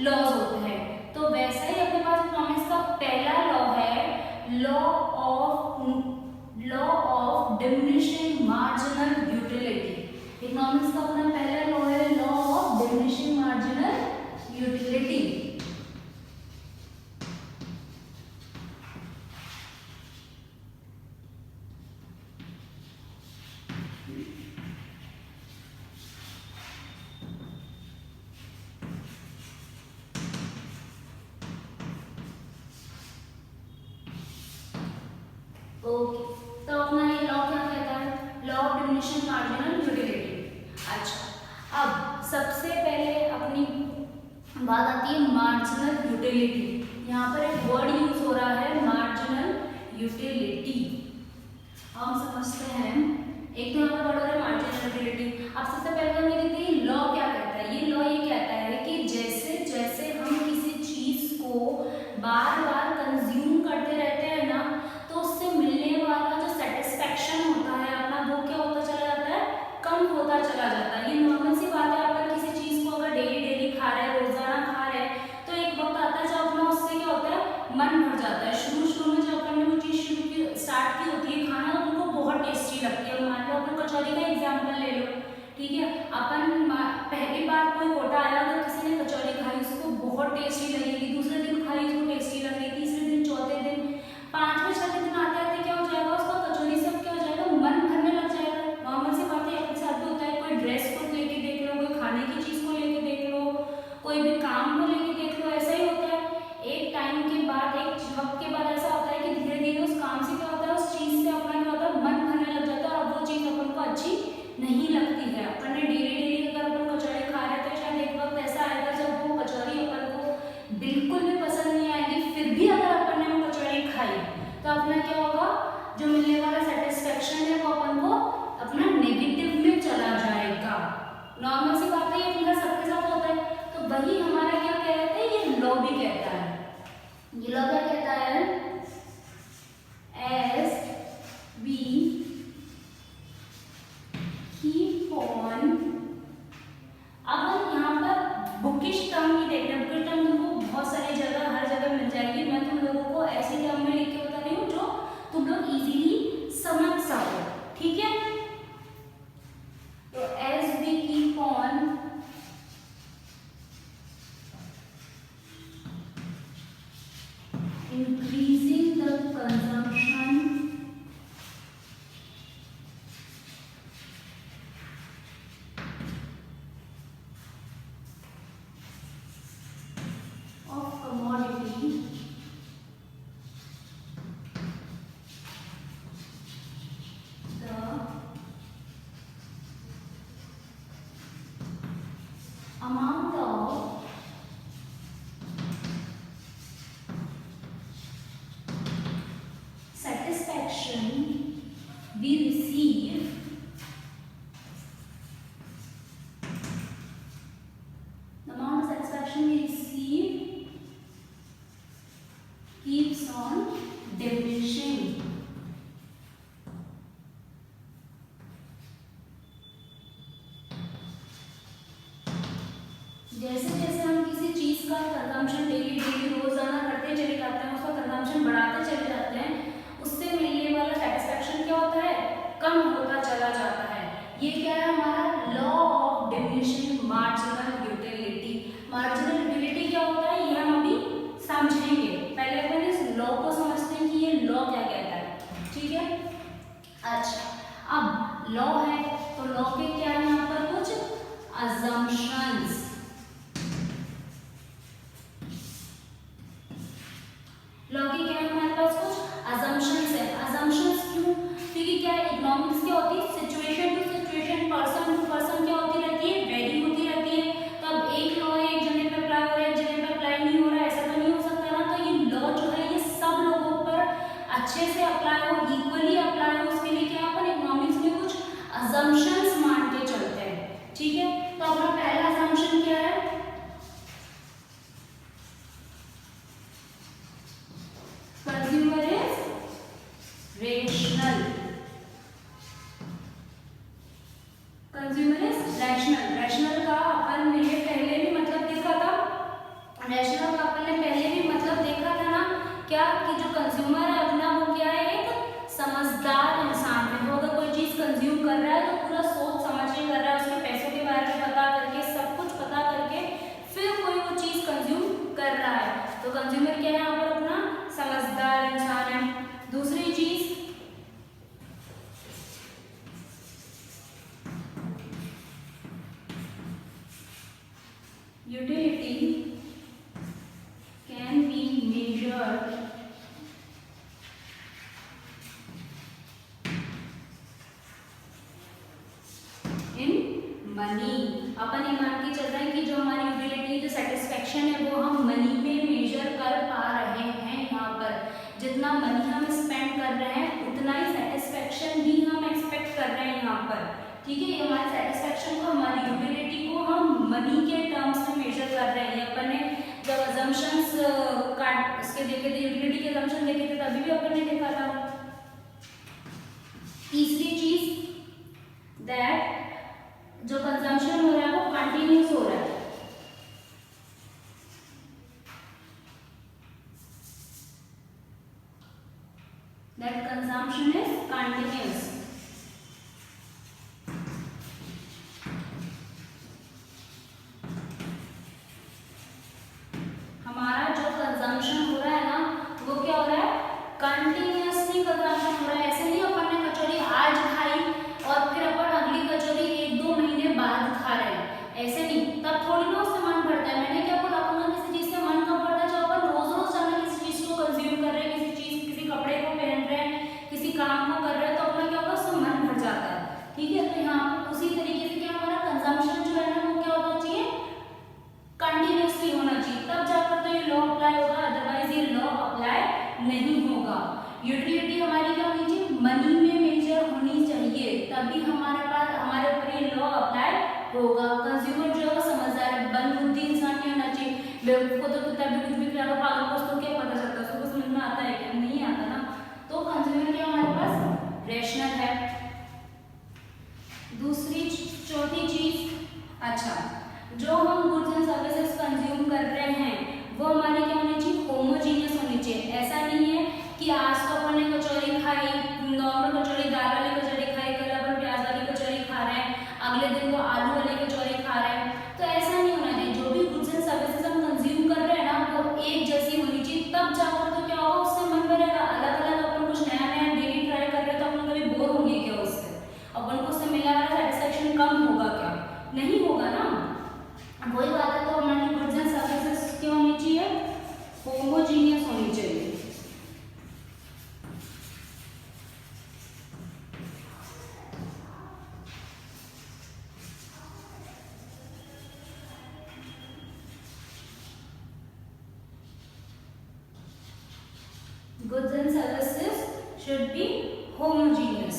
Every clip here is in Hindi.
लॉज होते हैं। तो वैसा ही अपने पास इकोनॉमिक्स का पहला लॉ है, law of diminishing marginal utility. Economics का अपना पहला लॉ है law of diminishing marginal utility. Okay, तो अपना ये लॉ क्या कहता है, law of diminishing marginal utility. अच्छा, अब सबसे पहले अपनी बात आती है मार्जिनल यूटिलिटी। यहाँ पर एक वर्ड यूज हो रहा है मार्जिनल यूटिलिटी। हम समझते हैं, एक तो यहाँ पर वर्ड हो रहा है मार्जिनल यूटिलिटी। अब सबसे पहले हम ये देखते हैं लॉ क्या कहता है। ये लॉ ये कहता है कि जैसे जैसे हम किसी चीज को बार बार कंज्यूम करते रहते हैं ना, तो उससे मिलने वाला जो सेटिस्फेक्शन होता है अपना, वो क्या होता चला जाता है, कम होता चला जाता है। ये नॉर्मल सी बात है, अपन किसी चीज को अगर डेली डेली खा रहे हैं, रोजाना खा रहे हैं, तो एक वक्त आता है जब अपना उससे क्या होता है, मन भर जाता है। शुरू में जब अपन ने वो चीज स्टार्ट की होती है खाना, तो उनको बहुत टेस्टी लगती है। मान लो अपन कचौरी का एग्जाम्पल ले लो, ठीक है, अपन पहली बार कोई कोटा आया, अगर किसी ने कचौरी खाई उसको बहुत टेस्टी लगेगी, दूसरे दिन खाई उसको टेस्टी लगेगी, तीसरे दिन, चौथे दिन, पांचवें छठे दिन आते आते क्या हो जाएगा, उसका कचौरी से क्या हो जाएगा, मन भरने लग जाएगा। नॉर्मल सी बात है, अपने साथ भी होता है। कोई ड्रेस को लेके देख लो, कोई खाने की चीज को लेके देख लो, कोई भी काम को लेके देख लो, ऐसा ही होता है। एक टाइम के बाद, एक वक्त के बाद ऐसा होता है कि धीरे धीरे उस काम से क्या होता है, उस चीज से अपना क्या होता है, मन भरने लग जाता है, और वो चीज अपन को अच्छी नहीं लगती है। अपन ने डेली डेली अगर अपन कचौड़ी खा रहे थे, शायद एक वक्त ऐसा आएगा जब वो कचौड़ी अपन को बिल्कुल भी पसंद नहीं आएगी। फिर भी अगर अपन ने वो कचौड़ी खाई, तो अपना क्या होगा, जो मिलने वाला सेटिस्फेक्शन है वो अपन को अपना नेगेटिव में चला जाएगा। नॉर्मल सी बात है, ये अपना सबके साथ होता है। तो वही हमारा क्या कहता है, ये लॉ भी कहता है। ये लॉ क्या कहता है, एज वी कीप ऑन। अब हम यहाँ पर बुकिश टर्म ही देख रहे हैं। बुकिश टर्म तुमको बहुत सारी जगह, हर जगह मिल जाएगी। मैं तुम लोगों को ऐसे टर्म में लिख के बता रही हूँ जो तुम लोग इजीली समझ सको, ठीक है। तो as we keep on increasing the consumption of commodity, the amount of satisfaction we receive keeps on diminishing. जैसे जैसे हम किसी चीज का कंजम्पशन डेली डेली रोजाना करते चले जाते हैं, उसका कंजम्पशन बढ़ाते चले जाते हैं, उससे मिलने वाला सेटिस्फेक्शन क्या होता है, कम होता चला जाता है। ये क्या है हमारा law of diminishing marginal utility. Marginal utility क्या होता है, ये हम अभी समझेंगे। पहले अपन इस लॉ को समझते हैं कि ये लॉ क्या कहता है, ठीक है। अच्छा, अब लॉ है तो लॉ के क्या है यहाँ पर कुछ assumptions। लॉ के क्या है हमारे पास कुछ assumptions है। assumptions क्यों, क्योंकि क्या है इकोनॉमिक्स क्या होती है, situation to situation, person to person क्या होती रहती है, वेरी होती रहती है। तो अब एक लॉ है, एक जगह पे अप्लाई हो रहा है, एक जगह पे अप्लाई नहीं हो रहा है, ऐसा तो नहीं हो सकता ना। तो ये लॉ जो है ये सब लोगों पर अच्छे से अप्लाई हो, इक्वली अप्लाई हो, उसके लिए क्या अपन इकोनॉमिक्स में कुछ assumptions मान के चलते हैं, ठीक है। तो अपना पहला assumption क्या है, consumer is rational. Consumer is rational. Rational का अपन ने पहले भी मतलब देखा था, रहा है तो पूरा सोच समझ के कर रहा है, उसके पैसों के बारे में पता करके, सब कुछ पता करके फिर कोई वो चीज कंज्यूम कर रहा है। तो कंज्यूमर क्या है यहाँ पर अपना समझदार इंसान है। दूसरी चीज utility can be measured money. अपन ये मान के चल रहे हैं कि जो हमारी यूटिलिटी जो सेटिस्फेक्शन है वो हम मनी में मेजर कर पा रहे हैं। यहाँ पर जितना मनी हम स्पेंड कर रहे हैं उतना ही सेटिस्फेक्शन भी हम एक्सपेक्ट कर रहे हैं यहाँ पर, ठीक है। ये हमारे सेटिस्फेक्शन को, हमारी यूटिलिटी को हम मनी के टर्म्स में मेजर कर रहे हैं। अपन ने जब अजम्पशंस काट इसके देखे थे, यूटिलिटी के अजम्पशन देखे थे, तभी भी अपन ने देखा था। तीसरी चीज दैट जो कंजम्पशन हो रहा है वो कंटिन्यूस हो रहा है। That consumption is continuous. हमारा जो कंजम्पशन हो रहा है ना वो क्या हो रहा है, कंटिन्यूसली कंजम्पशन हो रहा है। ऐसे नहीं अपन ने कचौड़ी आज खाई और फिर अपन अगली कचौड़ी 1-2 महीने बाद खा रहे हैं, ऐसे नहीं, तब थोड़ी ना उससे मन भरता है। मैंने क्या बोला, अपन किसी चीज से मन कब भरता है, जब अपन रोज रोज जाना किसी चीज को कंज्यूम कर रहे हैं, किसी कपड़े को पहन रहे हैं, किसी काम को कर रहे हैं, तो अपना क्या होगा, उससे मन भर जाता है, ठीक है। तो यहाँ उसी तरीके से क्या हमारा कंजम्पशन जो है ना वो क्या होना चाहिए, कंटिन्यूसली होना चाहिए, तब जाकर तो ये लॉ अप्लाई होगा, अदरवाइज ये लॉ अप्लाई नहीं होगा। यूटिलिटी हमारी क्या होनी चाहिए, मनी में मेजर होनी चाहिए, तभी हमारे पास हमारे ऊपर ये लॉ अप्लाई होगा। कंज्यूमर जो है समझदार है, बंद बुद्धि इंसान नहीं होना चाहिए। बेवकूफ को तो कितना भी कुछ भी खिला लो, पागल को उसको क्या पता चलता है, उसको समझ में आता है क्या, नहीं आता ना। तो कंज्यूमर क्या हमारे पास रेशनल है। दूसरी चौथी चीज, अच्छा, जो हम गुड्स एंड सर्विसेज कंज्यूम कर रहे हैं वो हमारी क्या होनी चाहिए, होमोजीनियस होनी चाहिए। ऐसा नहीं है कि आज तो अपन ने कचौरी खाई, नॉर्मल कचौरी, दाल वाली कचौरी खाई, कल अपन प्याज वाली कचौरी खा रहे हैं, अगले दिन वो आलू वाली कचौरी खा रहे हैं, तो ऐसा नहीं होना चाहिए। जो भी गुड्स एंड सर्विसेज हम कंज्यूम कर रहे हैं ना वो एक जैसी होनी चाहिए, तब जाकर तो क्या होगा, उससे मन भरेगा। अलग अलग अपन कुछ नया नया डेली ट्राई कर रहे हैं तो अपन कभी बोर होंगे क्या उससे, अपन को उससे मिलने वाला सेटिस्फेक्शन कम होगा क्या, नहीं होगा ना। वही बात है, तो हमारी गुड्स एंड सर्विसेज क्या होनी चाहिए, होमोजीनियस होनी चाहिए। Goods and services should be homogeneous.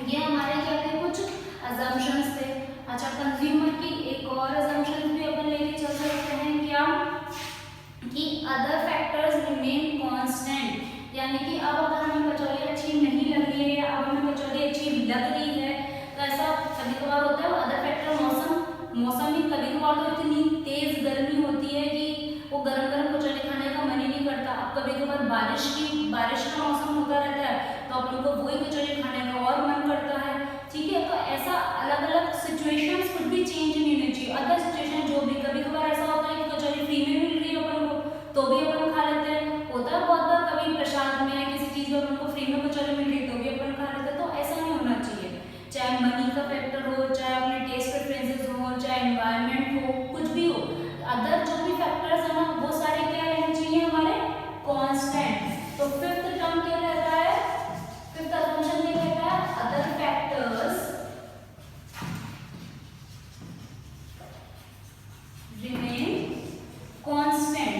ये हमारे क्या थे, कुछ assumptions थे। अच्छा, कंज्यूमर की एक और assumptions भी अपन लेके चल सकते हैं क्या, कि other factors remain constant, यानी कि अब अगर हमें कचौरी अच्छी नहीं लग रही है या अब हमें कचौरी अच्छी लग रही है, तो ऐसा कभी कभार होता है। अदर फैक्टर मौसम भी कभी कभार तो इतनी तेज गर्मी होती है कि वो गरम गरम कचौरी खाने का मन ही नहीं करता। अब कभी कभार बारिश का मौसम होता रहता है तो अपन को वही कचौरी खाने का और मन करता है, ठीक है। तो ऐसा अलग अलग सिचुएशंस कुछ भी चेंज नहीं होनी चाहिए। अदर सिचुएशन जो भी, कभी कभार ऐसा होता है कि कचौरी फ्री में मिल रही है अपन को तो भी अपन खा लेते हैं, होता है बहुत बार, कभी प्रसाद में या किसी चीज में अपन को फ्री में कचौरी मिल रही है तो भी अपन खा लेते हैं। तो ऐसा नहीं होना चाहिए, चाहे मनी का फैक्टर हो, चाहे अपने टेस्ट प्रेफरेंसेस हो, चाहे एनवायरनमेंट हो, कुछ भी हो, अदर जो भी फैक्टर्स है ना वो सारे क्या रहने चाहिए, हमारे कांस्टेंट। तो फिफ्थ टर्म क्या रहता है, फिफ्थ असम्पशन क्या रहता है, अदर फैक्टर्स रिमेन कांस्टेंट।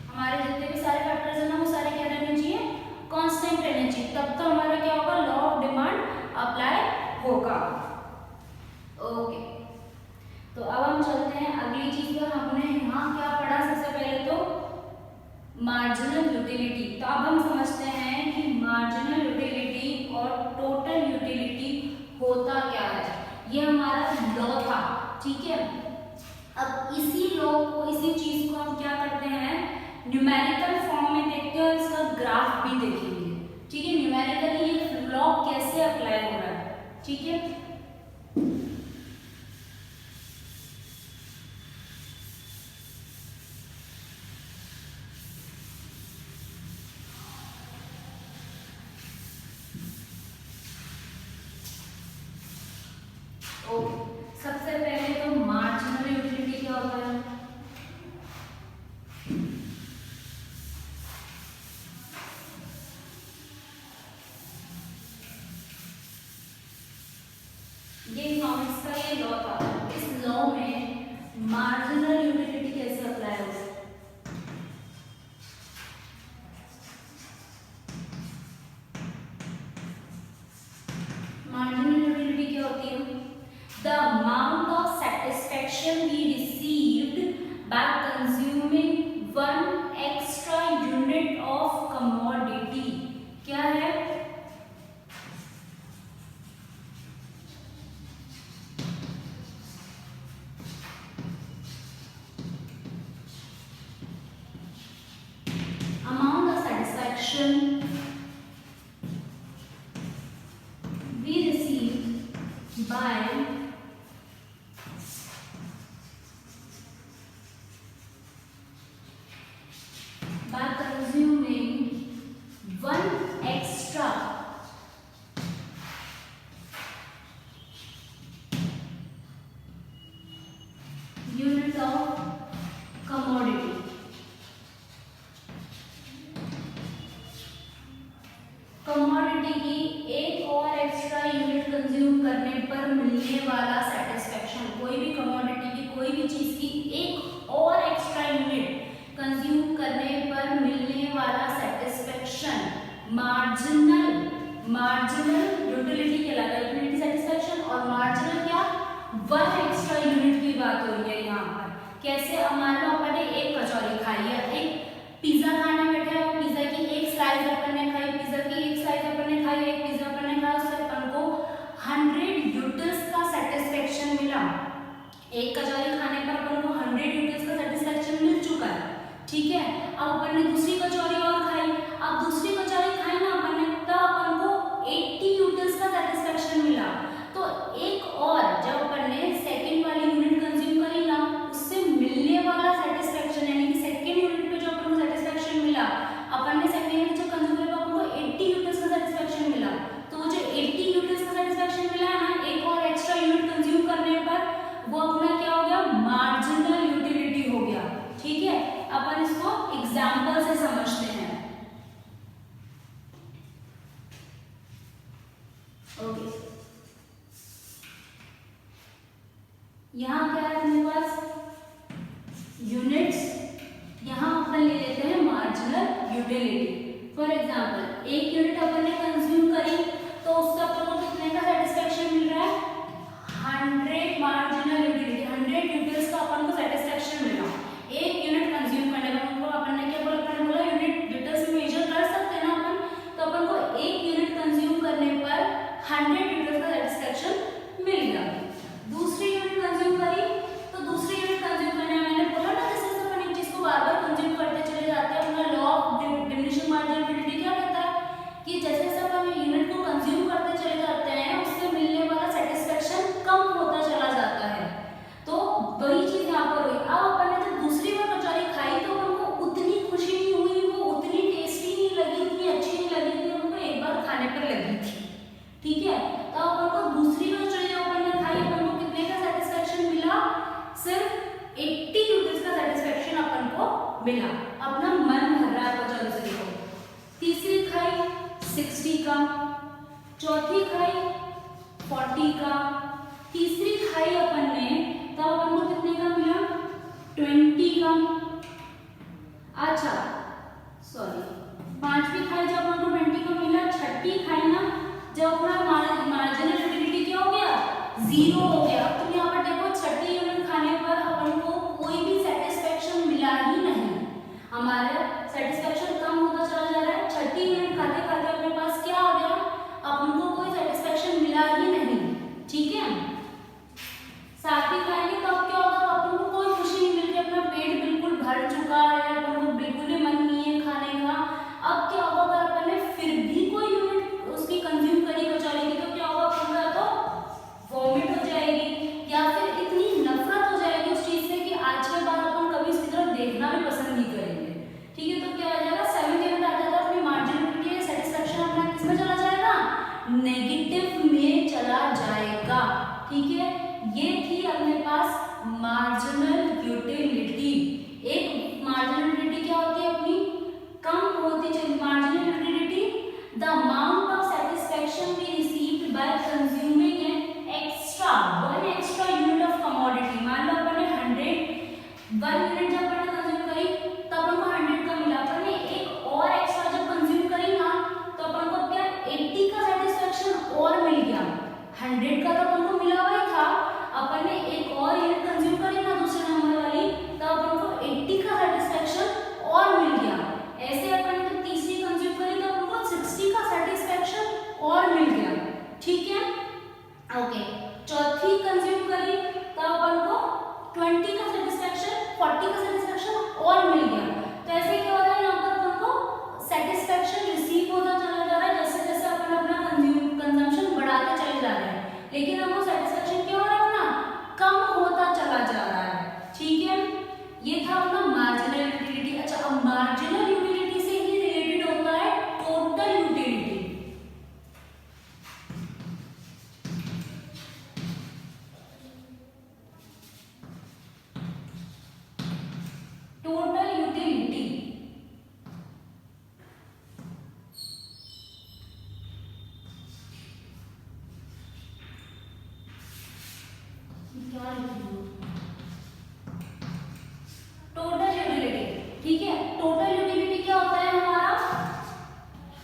हमारे जितने भी सारे फैक्टर्स है ना वो सारे क्या रहने चाहिए, कांस्टेंट रहने चाहिए, तब तो हमारा क्या होगा, लॉ ऑफ डिमांड अप्लाई होगा। ओके, तो अब हम चलते हैं अगली चीज पर। हमने यहाँ क्या पढ़ा, सबसे पहले तो मार्जिनल यूटिलिटी। तो अब हम समझते हैं कि मार्जिनल यूटिलिटी और टोटल यूटिलिटी होता क्या है। ये हमारा लॉ था, ठीक है। अब इसी लॉ को, इसी चीज को हम क्या करते हैं, न्यूमेरिकल फॉर्म में देखते हैं और इसका ग्राफ भी ठीक है। सबसे पहले तो मार्जिनल यूटिलिटी क्या होता है? ये इकोनॉमिक्स का ये लॉ था, इस लॉ में मार्जिनल यूटिलिटी कैसे अप्लाई होगी? मार्जिनल यूटिलिटी क्या होती है? The amount of satisfaction we received by consuming one extra unit of commodity क्या है? Amount of satisfaction we receive by consuming one extra unit of commodity. Commodity की एक और एक्स्ट्रा यूनिट कंज्यूम करने पर मिलने वाला सेटिस्फेक्शन, कोई भी कमोडिटी की कोई भी चीज की एक और एक्स्ट्रा यूनिट कंज्यूम करने पर मिलने वाला सेटिस्फेक्शन मार्जिनल यूटिलिटी कहलाता है। यूटिलिटी सेटिस्फेक्शन और मार्जिनल क्या? वन एक्स्ट्रा यूनिट की बात हो रही है यहाँ पर। कैसे? मान लो अपन ने एक कचौरी खाई है, एक पिज्जा खाने बैठे हैं, पिज्जा की एक स्लाइस अपन ने खाई, पिज्जा की एक स्लाइस अपन ने खाई, एक पिज्जा अपन ने खाया, उससे अपन को 100 यूटिल्स का सेटिस्फेक्शन मिला। एक कचौरी खाने पर अपन को 100 यूटिल्स का सेटिस्फेक्शन मिल चुका है, ठीक है। अब अपन ने दूसरी कचौरी और खाई, अब दूसरी कचौरी खाई ना अपन ने, तब अपन को 80 यूटिल्स का सेटिस्फेक्शन मिला। तो एक और जब अपन ने सेकंड वाली यूनिट कंज्यूम करी ना, उससे मिलने वाला सेटिस्फेक्शन यानी कि सेकंड यूनिट पे जो अपन को सेटिस्फेक्शन मिला, अपन ने सेकंड यूनिट जो कंज्यूम किया अपन को 80 यूटिल्स का सेटिस्फेक्शन मिला। तो वो जो 80 यूटिल्स का सेटिस्फेक्शन मिला है ना एक और एक्स्ट्रा यूनिट कंज्यूम करने पर, वो अपना क्या हो गया? मार्जिनल यूटिलिटी हो गया, ठीक है। अपन इसको एग्जांपल से समझते हैं। ओके, यहाँ क्या है अपने पास? यूनिट्स, यहाँ अपन ले लेते हैं मार्जिनल यूटिलिटी। फॉर एग्जांपल एक यूनिट अपन ने कंज्यूम करी तो उससे अपन को कितने का सेटिस्फेक्शन मिल रहा है? 100 मार्जिनल यूटिलिटी, 100 यूटिल्स का अपन को सेटिस्फेक्शन मिला एक यूनिट कंज्यूम करने पर। अपन ने क्या बोला? अपन ने बोला यूनिट यूटिल्स में मेजर कर सकते हैं ना अपन, तो अपन को एक यूनिट कंज्यूम करने पर 100 यूटिल्स का सेटिस्फेक्शन मिल गया। दूसरी यूनिट कंज्यूम करी तो दूसरी यूनिट कंज्यूम करने में मैंने बोला ना, जैसे अपन एक चीज को बार-बार कंज्यूम करते चले जाते हैं, अपना law of diminishing marginal utility क्या कहता है कि जैसे जैसे अपन यूनिट को कंज्यूम करते चले जाते हैं, उससे मिलने वाला सेटिस्फेक्शन कम होता चला जाता है। तो वही चीज यहाँ पर हुई। अब अपन ने जब दूसरी बार कचौरी खाई तो अपन को उतनी खुशी नहीं हुई, वो उतनी टेस्टी नहीं लगी, उतनी अच्छी नहीं लगी थी, उनको एक बार खाने पर लगी थी, ठीक है। तो अपन को दूसरी कचौरी जो अपन ने खाई, अपन को कितने का सेटिस्फेक्शन मिला? सिर्फ 80 यूटिल्स का सेटिस्फेक्शन अपन को मिला। अपना मन भर रहा है कचौरी से। देखो, तीसरी खाई 60 का, चौथी खाई 40 का, तीसरी खाई अपन ने तब अपन को कितने का मिला? 20 का। अच्छा सॉरी, पांचवी खाई जब अपन को 20 का मिला, छठी खाई ना जब अपना मार्जिनल यूटिलिटी क्या हो गया? 0 हो गया। अब तुम यहाँ पर देखो, छठी यूनिट खाने पर अपन को कोई भी सेटिस्फेक्शन मिला ही नहीं, हमारा सेटिस्फेक्शन कम होता चला जा रहा है। छठी यूनिट खाते खाते अपने पास क्या आ गया? अपन को कोई सेटिस्फेक्शन मिला ही नहीं, ठीक है। साथी खाएंगे तब क्या होगा? अपन को कोई खुशी नहीं मिल रही, अपना पेट बिल्कुल भर चुका है, अपन को बिल्कुल भी मन नहीं है खाने का। अब क्या होगा? अगर अपन ने फिर भी कोई यूनिट उसकी 100 का तो अपन को मिला हुआ ही था, अपन ने एक और यूनिट कंज्यूम करी ना दूसरे नंबर वाली, तो अपन को 80 का सेटिस्फेक्शन और मिल गया। ऐसे अपन ने तीसरी कंज्यूम करी तो अपन को 60 का सेटिस्फेक्शन और मिल गया। ठीक है, ओके। चौथी कंज्यूम करी तो अपन को 20 का सेटिस्फेक्शन, 40 का सेटिस्फेक्शन और मिल गया। तो ऐसे क्या हो रहा है, यहाँ पर अपन को सेटिस्फेक्शन रिसीव होता चला जा रहा है जैसे जैसे अपन अपना कंजम्पशन बढ़ाते चले जा रहे हैं, लेकिन हमको सेटिस्फेक्शन क्या हो रहा है, अपना कम होता चला जा रहा है। ठीक है, ये था अपना मार्जिनल यूटिलिटी। अच्छा, अब मार्जिनल यूटिलिटी से ही रिलेटेड होता है टोटल यूटिलिटी। टोटल यूटिलिटी क्या लिखूं? टोटल यूटिलिटी, ठीक है। टोटल यूटिलिटी क्या होता है हमारा,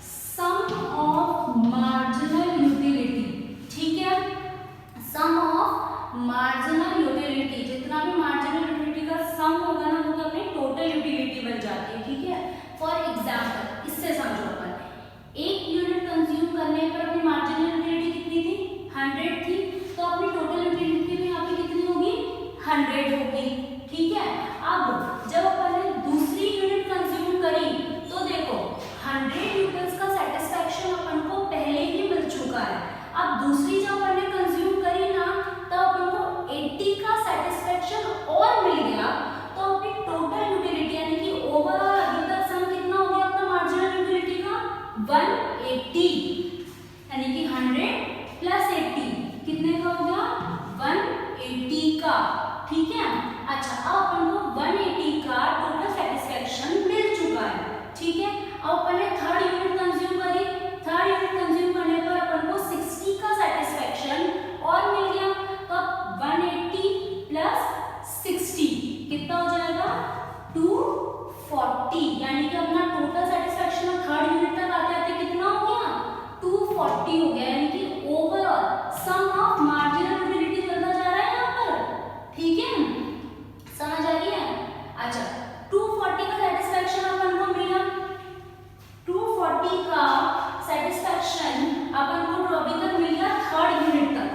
सम ऑफ मार्जिनल यूटिलिटी। ठीक है, सम ऑफ मार्जिनल यूटिलिटी, जितना भी मार्जिनल यूटिलिटी का सम होगा ना वो तो अपनी टोटल यूटिलिटी बन जाती है। ठीक है, फॉर एग्जांपल इससे समझो, अपन एक यूनिट कंज्यूम करने पर अपनी मार्जिनल यूटिलिटी कितनी थी, 100 थी, तो अपनी टोटल यूटिलिटी भी यहाँ पे कितनी होगी, 100 होगी। ठीक है, अब जब अपन ने दूसरी यूनिट कंज्यूम करी तो देखो 100 यूनिट्स का सेटिस्फेक्शन अपन को पहले ही मिल चुका है। अब दूसरी जब अपन ने कंज्यूम करी ना तब अपन को 80 का सेटिस्फेक्शन और मिल गया, तो अपनी टोटल यूटिलिटी यानी कि ओवरऑल अभी तक सम कितना हो गया अपना मार्जिनल यूटिलिटी का, 180, यानी कि 100 प्लस 80 कितने का हो गया, 180 का। ठीक है, अच्छा, अब अपन को 180 का टोटल सेटिस्फेक्शन मिल चुका है। ठीक है, अब अपन ने थर्ड यूनिट कंज्यूम करी, थर्ड यूनिट कंज्यूम करने पर अपन को 60 का सेटिस्फेक्शन और मिल गया, तो 180 प्लस 60 कितना हो जाएगा, 240, यानी कि अपना टोटल सेटिस्फेक्शन थर्ड यूनिट तक आते आते कितना हो गया, 240 हो गया, यानी कि overall sum of marginal utility चलता जा रहा है यहाँ पर। ठीक है, समझ आ रही है। अच्छा, 240 का सेटिस्फेक्शन अपन को मिला, 240 का सेटिस्फेक्शन अपन को अभी तक मिल गया थर्ड यूनिट तक।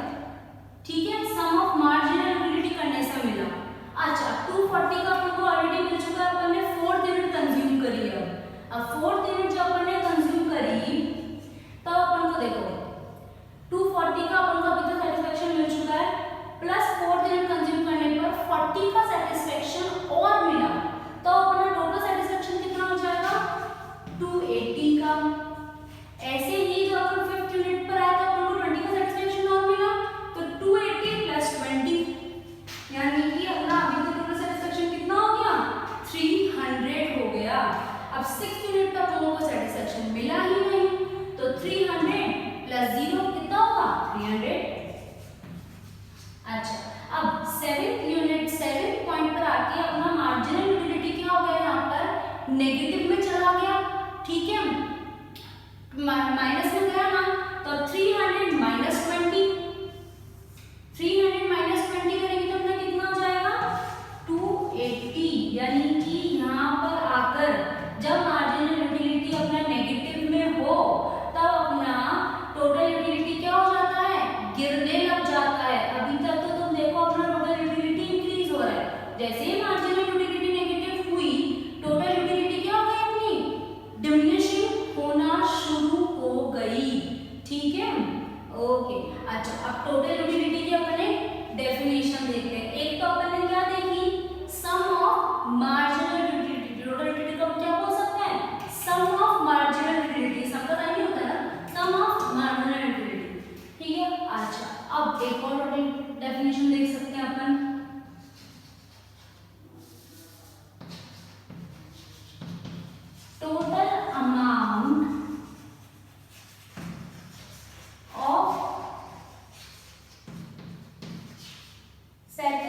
ठीक है, सम ऑफ मार्जिनल यूटिलिटी करने से मिला। अच्छा, 240 का अपन को ऑलरेडी मिल चुका है, अपन ने फोर्थ यूनिट कंज्यूम करी है। अब फोर्थ यूनिट जब अपन ने कंज्यूम करी तब अपन को देखो 240 का अपन को अभी तक सेटिस्फेक्शन मिल चुका है, प्लस फोर्थ यूनिट कंज्यूम करने पर 40 का सेटिस्फेक्शन और मिला, तो अपना टोटल सेटिस्फेक्शन कितना हो जाएगा, 280 का। ऐसे ही जब अपन फिफ्थ यूनिट पर आए तो अपन को 20 का सेटिस्फेक्शन और मिला, तो 280 प्लस 20, यानी कि अपना अभी तक टोटल सेटिस्फेक्शन कितना हो गया, 300 हो गया। अब सिक्स्थ यूनिट पर अपन को सेटिस्फेक्शन मिला ही नहीं, तो 300 प्लस 0 कितना होगा, 300। अच्छा, अब सेवेंथ यूनिट, सेवेंथ पॉइंट पर आके अपना मार्जिनल यूटिलिटी क्या हो गया, यहाँ पर नेगेटिव में चला गया। ठीक है, माइनस में गया ना, तो 300 माइनस 20, 300 माइनस 20 करेंगे तो अपना कितना हो जाएगा, 280, यानी कि यहाँ पर आकर जब मार्जिनल यूटिलिटी अपना नेगेटिव में हो तब अपना टोटल यूटिलिटी क्या हो जाता है, गिरने लग जाता है। अभी तक तो तुम देखो अपना टोटल यूटिलिटी इंक्रीज हो रहा है, जैसे ही मार्जिनल यूटिलिटी नेगेटिव हुई टोटल यूटिलिटी क्या हो गई, अपनी डिमिनिशिंग होना शुरू हो गई। ठीक है, ओके। अच्छा, अब टोटल यूटिलिटी की अपने डेफिनेशन देखते हैं। एक तो अपन ने क्या देखी, sum of marginal utility. Total utility को क्या बोल सकते हैं, sum of marginal utility. Sum का टाइम होता है ना, सम ऑफ मार्जिनल यूटिलिटी। ठीक है, अच्छा, अब एक और टोटल डेफिनेशन देख सकते हैं अपन, total amount of set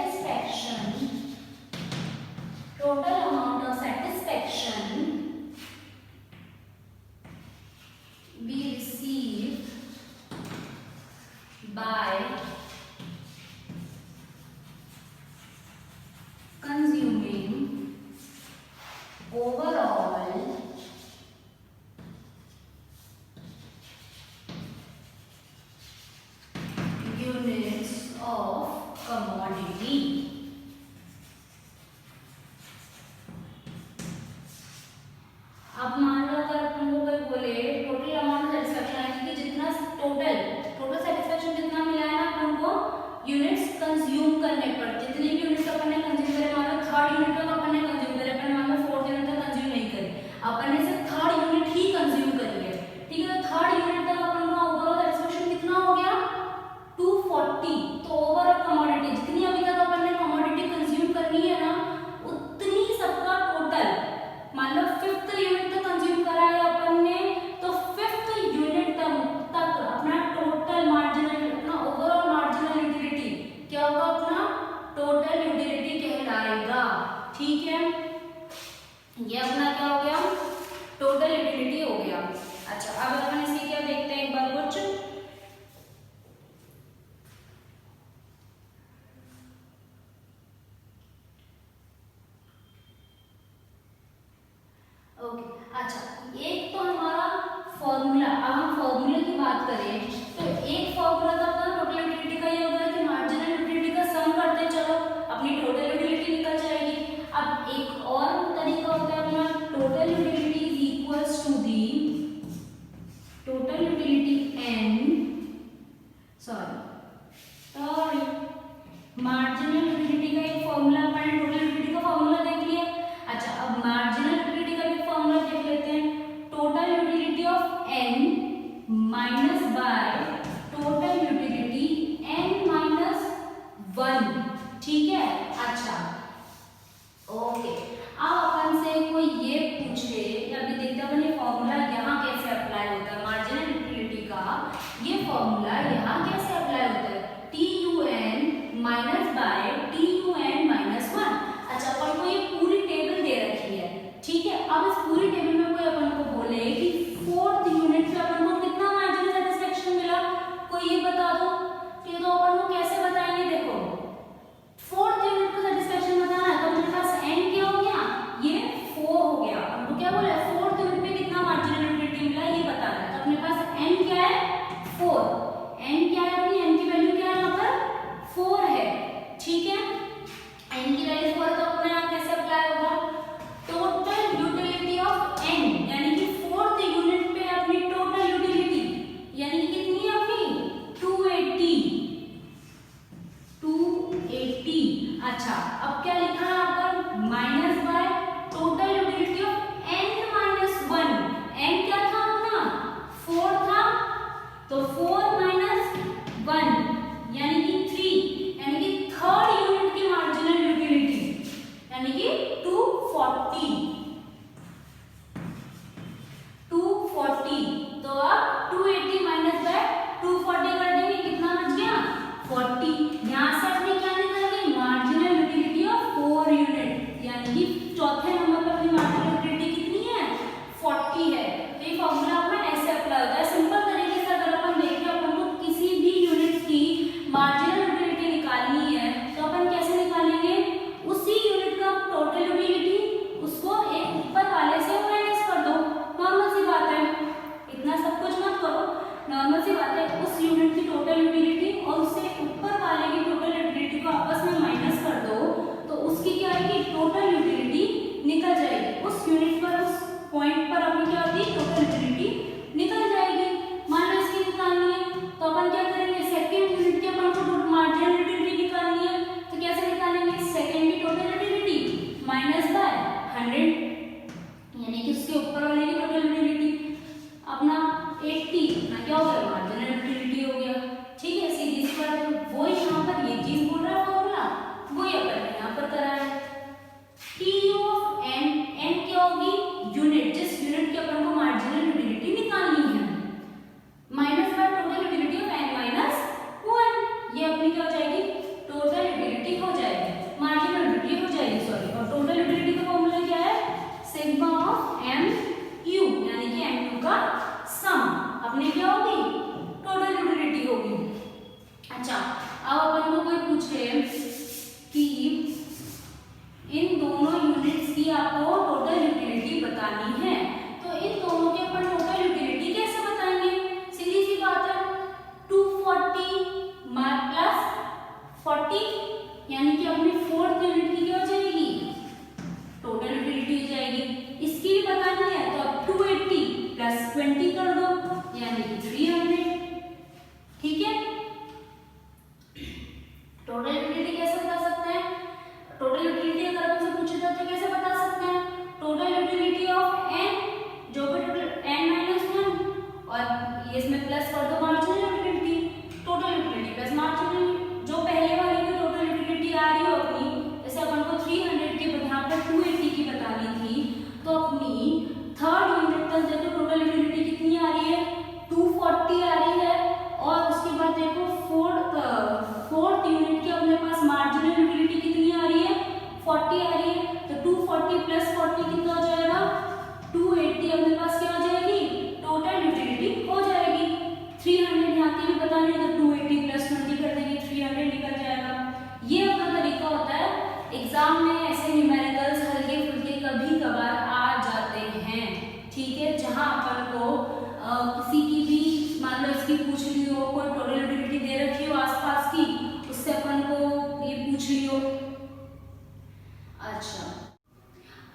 commodity. अब मान लो अगर अपन को कोई बोले टोटल अमाउंट सेटिस्फेक्शन, यानी कि जितना टोटल सेटिस्फेक्शन जितना मिला है ना अपन को यूनिट्स कंज्यूम करने पर, जितने भी यूनिट्स अपन ने कंज्यूम करे, मान लो थर्ड यूनिट तक अपन ने कंज्यूम करे, अपन मान लो फोर्थ यूनिट तक कंज्यूम नहीं करे, अपन ने सिर्फ थर्ड यूनिट ही कंज्यूम करी है, ठीक है। तो थर्ड यूनिट तक अपन का ओवरऑल सेटिस्फेक्शन कितना हो गया 240। तो ओवरऑल कमोडिटी जितनी अभी तक अपन ने कमोडिटी कंज्यूम करनी है ना, उतनी सबका टोटल, मान लो फिफ्थ यूनिट तक कंज्यूम करा है अपन ने, तो फिफ्थ यूनिट तक अपना टोटल मार्जिनल, अपना ओवरऑल मार्जिनल यूटिलिटी क्या होगा, अपना टोटल यूटिलिटी कहलाएगा, ठीक है। ये अपना क्या हो गया, टोटल यूटिलिटी हो गया। अच्छा, अब अपन इसकी क्या देखते हैं एक बार कुछ, ओके। अच्छा, एक तो हमारा फॉर्मूला, अब हम फॉर्मूले की बात करें तो एक फॉर्मूला तो अपना टोटल यूटिलिटी का ये होगा कि मार्जिनल यूटिलिटी का सम करते चलो अपनी टोटल यूटिलिटी निकल जाएगी। अब एक और तरीका होता है अपना total utility is equals to the total utility an, sorry marginal utility का एक फॉर्मूला, अपन ने टोटल यूटिलिटी का फॉर्मूला देख लिया। अच्छा, अब मार्जिनल यूटिलिटी का भी फॉर्मूला देख लेते हैं, total utility of n minus by total utility n minus 1, ठीक है। अच्छा, ओके। अब अपन से कोई ये पूछे, अभी देखते हैं अपन ये फॉर्मूला यहाँ कैसे अप्लाई होता है, मार्जिनल यूटिलिटी का ये फॉर्मूला यहाँ कैसे अप्लाई होता है, TUN minus by TUN minus 1। अच्छा, अपन को ये पूरी टेबल दे रखी है, ठीक है। अब इस पूरी टेबल में कोई अपन को बोले कि फोर्थ यूनिट पे अपन को कितना मार्जिनल सेटिस्फेक्शन मिला, कोई ये बता दो, तो अपन को कैसे बताएंगे, देखो फोर्थ यूनिट का सेटिस्फेक्शन बताना है तो अपने पास n क्या हो गया, ये 4 हो गया। हमको क्या बोला, फोर्थ यूनिट पे कितना मार्जिनल यूटिलिटी मिला ये बताना है, तो अपने पास n क्या है 4, n क्या है, अपनी n की वैल्यू क्या है, यहाँ पर 4 है, ठीक है। n की वैल्यू 4 तो अपने यहाँ कैसे अप्लाई होगा, टोटल यूटिलिटी ऑफ n, यानी कि फोर्थ यूनिट पे अपनी टोटल यूटिलिटी यानी कि कितनी है अपनी 280। अच्छा, अब क्या लिखा है यहाँ पर, minus by total utility of n minus 1, n क्या था अपना 4 था, तो 4 माइनस 1 यानी कि 3, यानी कि थर्ड यूनिट की मार्जिनल यूटिलिटी यानी कि 240। तो अब 280 माइनस बाय 240 कर देंगे, कितना बच गया 40। यहाँ से अपनी क्या निकल गई, मार्जिनल यूटिलिटी ऑफ 4 यूनिट, यानी कि चौथे नंबर पर अपनी मार्जिनल यूटिलिटी कितनी है 40 है। तो ये फॉर्मूला अपना ऐसे अप्लाई होता है, सिंपल तरीके से। अगर अपन देखें अपन को किसी भी यूनिट की मार्जिनल यूटिलिटी निकालनी है तो अपन कैसे निकालेंगे, उसी यूनिट का टोटल यूटिलिटी उसको एक ऊपर वाले से माइनस कर दो, नॉर्मल सी बात है, इतना सब कुछ मत करो, नॉर्मल सी बात है। उस यूनिट की टोटल यूटिलिटी और उससे ऊपर वाले की टोटल यूटिलिटी को आपस में माइनस कर दो, तो उसकी क्या आएगी, टोटल यूटिलिटी निकल जाएगी। उस यूनिट पर, उस पॉइंट पर अपनी क्या होती है, टोटल यूटिलिटी निकल जाएगी। मान लो इसकी निकालनी है तो अपन क्या करेंगे, सेकेंड यूनिट की अपन को मार्जिनल यूटिलिटी निकालनी है, तो कैसे निकालेंगे, सेकेंड की टोटल यूटिलिटी माइनस बाय 100, यानी कि उसके ऊपर वाले की टोटल यूटिलिटी अपना 80 ना क्या हो गया, मार्जिनल यूटिलिटी हो गया, ठीक क्वांटिटी भी पता नहीं तो 280 प्लस 20 कर देंगे, 300 निकल जाएगा। ये अपना तरीका होता है। एग्जाम में ऐसे न्यूमेरिकल्स हल्के फुल्के कभी कभार आ जाते हैं, ठीक है, जहां अपन को किसी की भी मान लो इसकी पूछ ली हो, कोई टोटल यूटिलिटी दे रखी हो आसपास की, उससे अपन को ये पूछ ली हो। अच्छा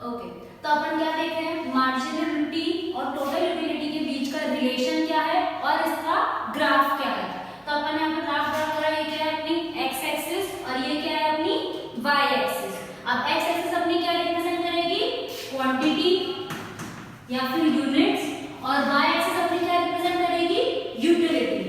ओके, तो अपन क्या देखते हैं, मार्जिनल यूटिलिटी और टोटल यूटिलिटी के बीच का रिलेशन क्या है और इसका ग्राफ क्या है। तो अपन यहाँ पर ग्राफ ड्रा करा, ये क्या है अपनी एक्स एक्सिस और ये क्या है अपनी वाई एक्सिस। अब एक्स एक्सिस अपनी क्या रिप्रेजेंट करेगी, क्वांटिटी या फिर यूनिट्स, और वाई एक्सिस अपनी क्या रिप्रेजेंट करेगी, यूटिलिटी।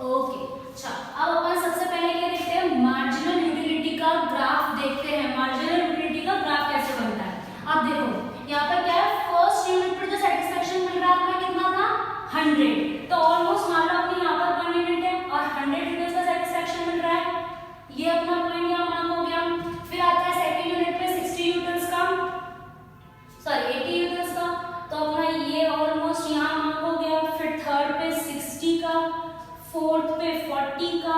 ओके अच्छा, अब अपन सबसे पहले क्या देखते हैं, मार्जिनल यूटिलिटी का ग्राफ देखते हैं। मार्जिनल यूटिलिटी का ग्राफ कैसे बनता है, अब देखो यहाँ पर क्या है, फर्स्ट यूनिट पर जो सेटिस्फेक्शन मिल रहा है कितना था, 100। तो ऑलमोस्ट मान लो अपनी यहाँ पर 1 यूनिट है और 100 यूनिट्स का सेटिस्फेक्शन मिल रहा है, ये अपना पॉइंट यहाँ मार्क हो गया। फिर आता है सेकंड यूनिट पे 60 न्यूटन्स का, सॉरी 80 न्यूटन्स का, तो अपना ये ऑलमोस्ट यहाँ मार्क हो गया। फिर थर्ड पे 60 का, फोर्थ पे 40 का,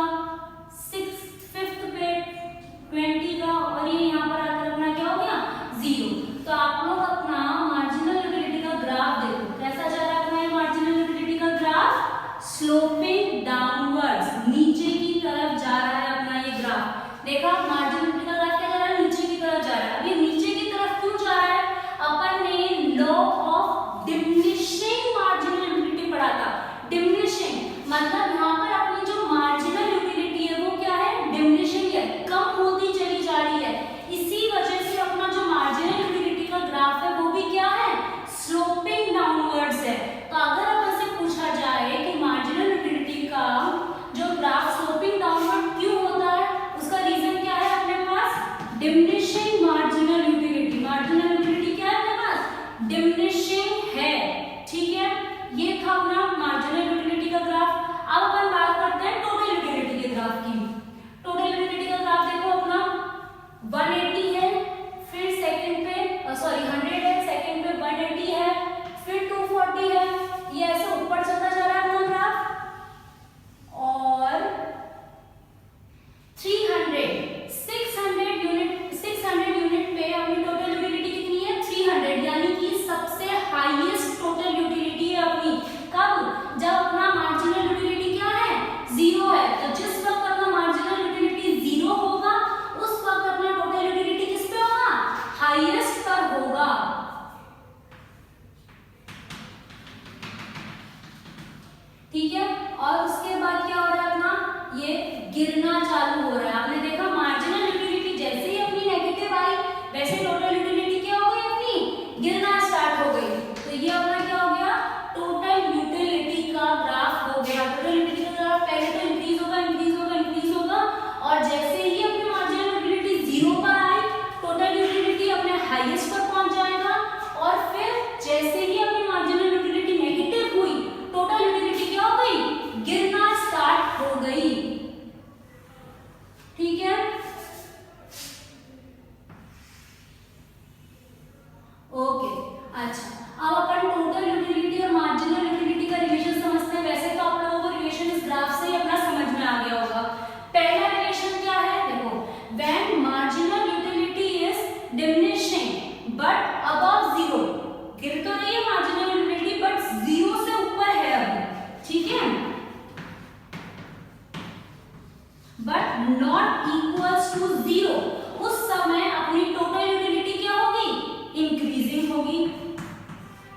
फिफ्थ पे 20 का, और ये यहाँ पर आकर अपना क्या हो गया, 0। तो आप लोग अपना मार्जिनल यूटिलिटी का ग्राफ देखो कैसा जा रहा है अपना ये मार्जिनल यूटिलिटी का ग्राफ, स्लोपिंग डाउनवर्ड्स, नीचे की तरफ जा रहा है अपना ये ग्राफ। देखा मार्जिनल यूटिलिटी का ग्राफ क्या जा रहा है, नीचे की तरफ जा रहा है। अभी नीचे की तरफ क्यों जा रहा है, अपन ने law of diminishing marginal utility पढ़ा था। डिमिनिशिंग मतलब यहाँ पर अपनी जो मार्जिनल यूटिलिटी है वो क्या है, डिमिनिशिंग है, कम होती चली जा रही है। इसी वजह से अपना जो मार्जिनल यूटिलिटी का ग्राफ है वो भी क्या है, स्लोपिंग डाउनवर्ड्स है। तो अगर अपन से पूछा जाए कि मार्जिनल यूटिलिटी का जो ग्राफ स्लोपिंग डाउनवर्ड क्यों होता है, उसका रीजन क्या है अपने पास, diminishing marginal utility. Marginal utility क्या है अपने पास, डिमिनिशिंग है, ठीक है। ये था अपना मार्जिनल यूटिलिटी का ग्राफ। अब अपन बात करते हैं टोटल यूटिलिटी के ग्राफ की। टोटल यूटिलिटी का ग्राफ देखो अपना 180 है, फिर सेकंड पे सॉरी 100 है, सेकंड पे 180 है, फिर 240 है, ये ऐसे ऊपर चलता जा रहा है अपना ग्राफ। और 600 यूनिट पे अपनी टोटल यूटिलिटी कितनी है, 300, यानी कि सबसे हाईएस्ट टोटल यूटिलिटी है अपनी। कब, जब अपना मार्जिनल यूटिलिटी क्या है, 0 है। तो जिस वक्त अपना मार्जिनल यूटिलिटी 0 होगा उस वक्त अपना टोटल यूटिलिटी किस पे होगा, हाईएस्ट पर होगा। ठीक है, और उसके बाद क्या हो रहा है अपना, ये गिरना चालू हो रहा है। आपने देखा मार्जिनल यूटिलिटी जैसे ही अपनी नेगेटिव आई वैसे टोटल यूटिलिटी क्या हो गई, अपनी गिरना स्टार्ट हो गई। तो ये अपना क्या हो गया, टोटल यूटिलिटी का ग्राफ हो गया। टोटल यूटिलिटी का ग्राफ पहले तो इंक्रीज होगा इंक्रीज होगा इंक्रीज होगा, और जैसे ही अपनी मार्जिनल यूटिलिटी 0 पर आई टोटल यूटिलिटी अपने हाईएस्ट पर पहुंच जाएगा, और फिर जैसे ही अपनी मार्जिनल यूटिलिटी नेगेटिव हुई टोटल यूटिलिटी क्या हो गई, गिरना स्टार्ट हो गई। ठीक है, ओके अच्छा, अब अपन टोटल यूटिलिटी और मार्जिनल यूटिलिटी का रिलेशन समझते हैं। वैसे तो आप लोगों को रिलेशन इस ग्राफ से ही अपना समझ में आ गया होगा। पहला रिलेशन क्या है, देखो when marginal utility is diminishing but above 0, गिर तो रही है मार्जिनल यूटिलिटी बट 0 से ऊपर है अभी, ठीक है, बट नॉट इक्वल्स टू 0, उस समय अपनी टोटल यूटिलिटी क्या होगी, इंक्रीजिंग होगी।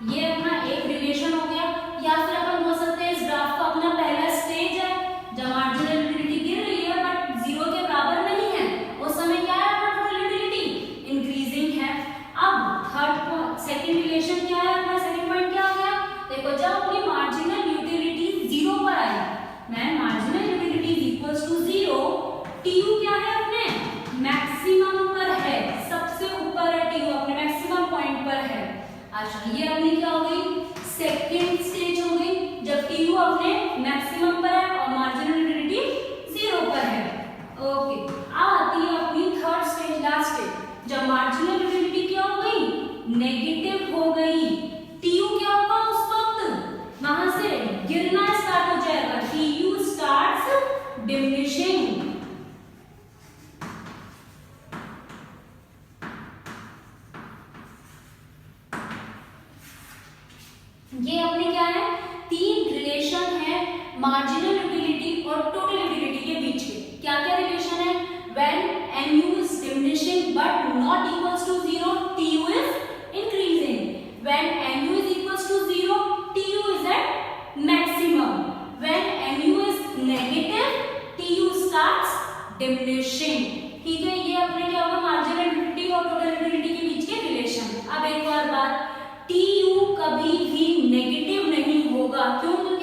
ये अपना एक रिलेशन हो गया। या फिर अपन बोल सकते हैं इस ग्राफ का अपना पहला स्टेज है, जब मार्जिनल यूटिलिटी गिर रही है बट 0 के बराबर नहीं है, उस समय क्या है अपना टोटल यूटिलिटी इंक्रीजिंग है। अब थर्ड सेकंड रिलेशन क्या है अपना, सेकंड पॉइंट क्या हो गया, देखो जब अपनी मार्जिनल यूटिलिटी 0 पर आई, मैं marginal utility equals to 0, TU क्या है अपने मैक्सिमम पर है, सबसे ऊपर है टीयू, अपने मैक्सिमम पॉइंट पर है। अच्छा, ये अपनी क्या हो गई, सेकंड स्टेज हो गई, जब टीयू अपने मैक्सिमम पर है और मार्जिनल यूटिलिटी 0 पर है। ओके, अब आती है अपनी थर्ड स्टेज, लास्ट स्टेज, जब मार्जिनल यूटिलिटी क्या हो गई, नेगेटिव हो गई। ये अपने क्या है, तीन रिलेशन है मार्जिनल यूटिलिटी और टोटल यूटिलिटी के बीच के। क्या क्या रिलेशन है? When mu is diminishing but not equals to 0, tu is increasing. When mu is equals to 0, tu is at maximum. When mu is negative, tu starts diminishing. ठीक है, ये अपने क्या होगा, मार्जिनल यूटिलिटी और टोटल यूटिलिटी के बीच के रिलेशन। अब एक और बात, tu कभी भी नेगेटिव नहीं होगा। क्यों?